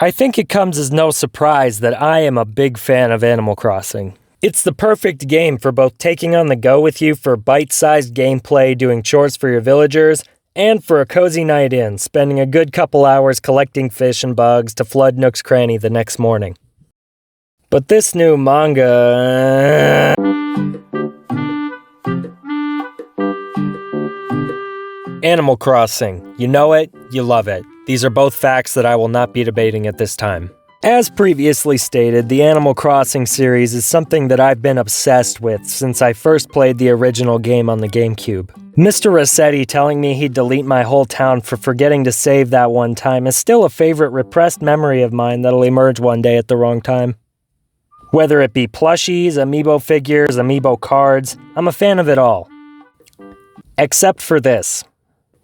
I think it comes as no surprise that I am a big fan of Animal Crossing. It's the perfect game for both taking on the go with you for bite-sized gameplay, doing chores for your villagers, and for a cozy night in, spending a good couple hours collecting fish and bugs to flood Nook's cranny the next morning. But this new manga... Animal Crossing. You know it, you love it. These are both facts that I will not be debating at this time. As previously stated, the Animal Crossing series is something that I've been obsessed with since I first played the original game on the GameCube. Mr. Rossetti telling me he'd delete my whole town for forgetting to save that one time is still a favorite repressed memory of mine that'll emerge one day at the wrong time. Whether it be plushies, amiibo figures, amiibo cards, I'm a fan of it all. Except for this.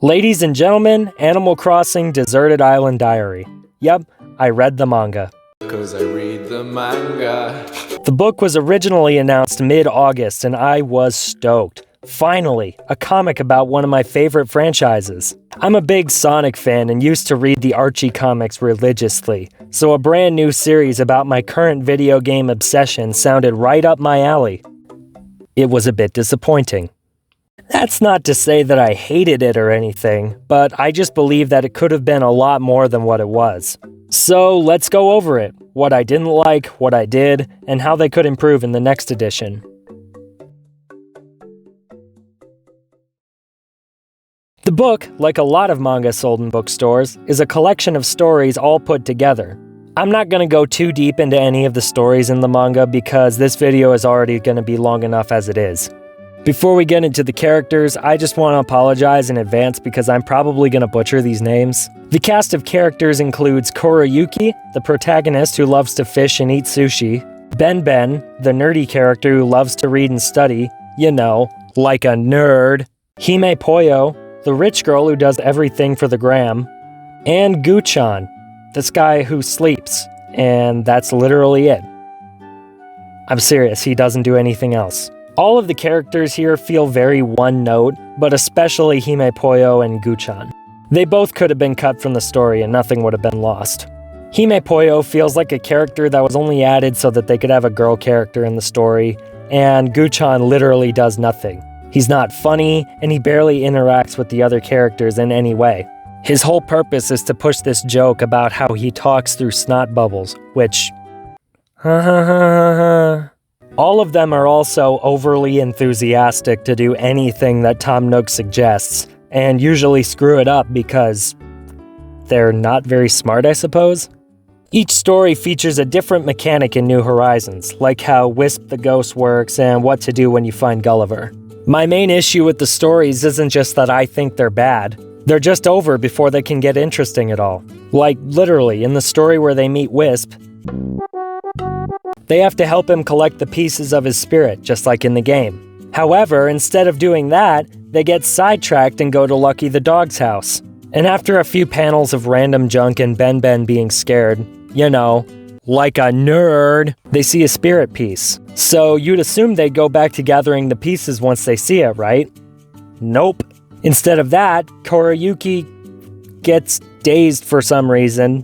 Ladies and gentlemen, Animal Crossing Deserted Island Diary. Yep, I read the manga. 'Cause I read the manga. The book was originally announced mid-August and I was stoked. Finally, a comic about one of my favorite franchises. I'm a big Sonic fan and used to read the Archie comics religiously, so a brand new series about my current video game obsession sounded right up my alley. It was a bit disappointing. That's not to say that I hated it or anything, but I just believe that it could have been a lot more than what it was. So let's go over it, what I didn't like, what I did, and how they could improve in the next edition. The book, like a lot of manga sold in bookstores, is a collection of stories all put together. I'm not going to go too deep into any of the stories in the manga because this video is already going to be long enough as it is. Before we get into the characters, I just want to apologize in advance because I'm probably going to butcher these names. The cast of characters includes Korayuki, the protagonist who loves to fish and eat sushi, Ben, the nerdy character who loves to read and study, you know, like a nerd, Hime Poyo, the rich girl who does everything for the gram, and Guchan, this guy who sleeps, and that's literally it. I'm serious, he doesn't do anything else. All of the characters here feel very one-note, but especially Hime Poyo and Guchan. They both could have been cut from the story and nothing would have been lost. Hime Poyo feels like a character that was only added so that they could have a girl character in the story, and Guchan literally does nothing. He's not funny, and he barely interacts with the other characters in any way. His whole purpose is to push this joke about how he talks through snot bubbles, which... All of them are also overly enthusiastic to do anything that Tom Nook suggests, and usually screw it up because they're not very smart, I suppose? Each story features a different mechanic in New Horizons, like how Wisp the Ghost works and what to do when you find Gulliver. My main issue with the stories isn't just that I think they're bad, they're just over before they can get interesting at all. Like, literally, in the story where they meet Wisp, they have to help him collect the pieces of his spirit, just like in the game. However, instead of doing that, they get sidetracked and go to Lucky the dog's house. And after a few panels of random junk and Ben being scared, you know, like a nerd, they see a spirit piece. So you'd assume they'd go back to gathering the pieces once they see it, right? Nope. Instead of that, Korayuki gets dazed for some reason,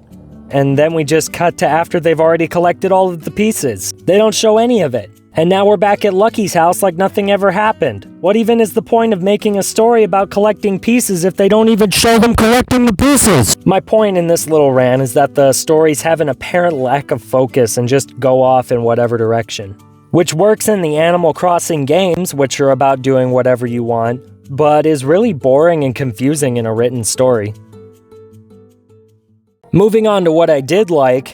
and then we just cut to after they've already collected all of the pieces. They don't show any of it. And now we're back at Lucky's house like nothing ever happened. What even is the point of making a story about collecting pieces if they don't even show them collecting the pieces? My point in this little rant is that the stories have an apparent lack of focus and just go off in whatever direction. Which works in the Animal Crossing games, which are about doing whatever you want, but is really boring and confusing in a written story. Moving on to what I did like,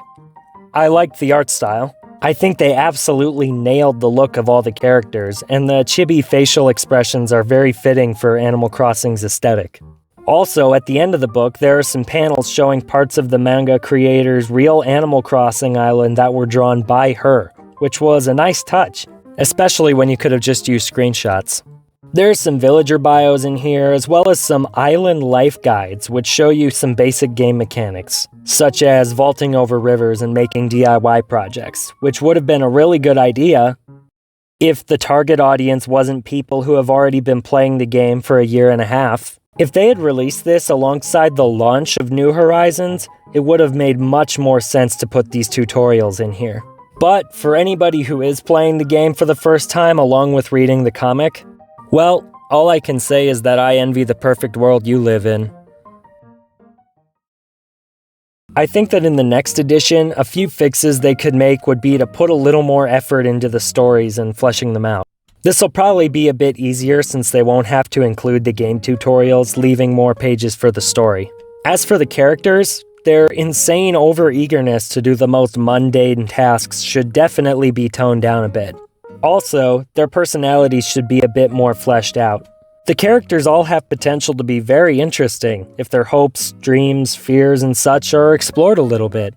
I liked the art style. I think they absolutely nailed the look of all the characters, and the chibi facial expressions are very fitting for Animal Crossing's aesthetic. Also, at the end of the book, there are some panels showing parts of the manga creator's real Animal Crossing island that were drawn by her, which was a nice touch, especially when you could have just used screenshots. There's some villager bios in here, as well as some island life guides, which show you some basic game mechanics, such as vaulting over rivers and making DIY projects, which would have been a really good idea if the target audience wasn't people who have already been playing the game for a year and a half. If they had released this alongside the launch of New Horizons, it would have made much more sense to put these tutorials in here. But for anybody who is playing the game for the first time along with reading the comic, well, all I can say is that I envy the perfect world you live in. I think that in the next edition, a few fixes they could make would be to put a little more effort into the stories and fleshing them out. This will probably be a bit easier since they won't have to include the game tutorials, leaving more pages for the story. As for the characters, their insane over-eagerness to do the most mundane tasks should definitely be toned down a bit. Also, their personalities should be a bit more fleshed out. The characters all have potential to be very interesting if their hopes, dreams, fears, and such are explored a little bit.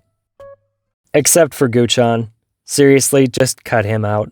Except for Guchan. Seriously, just cut him out.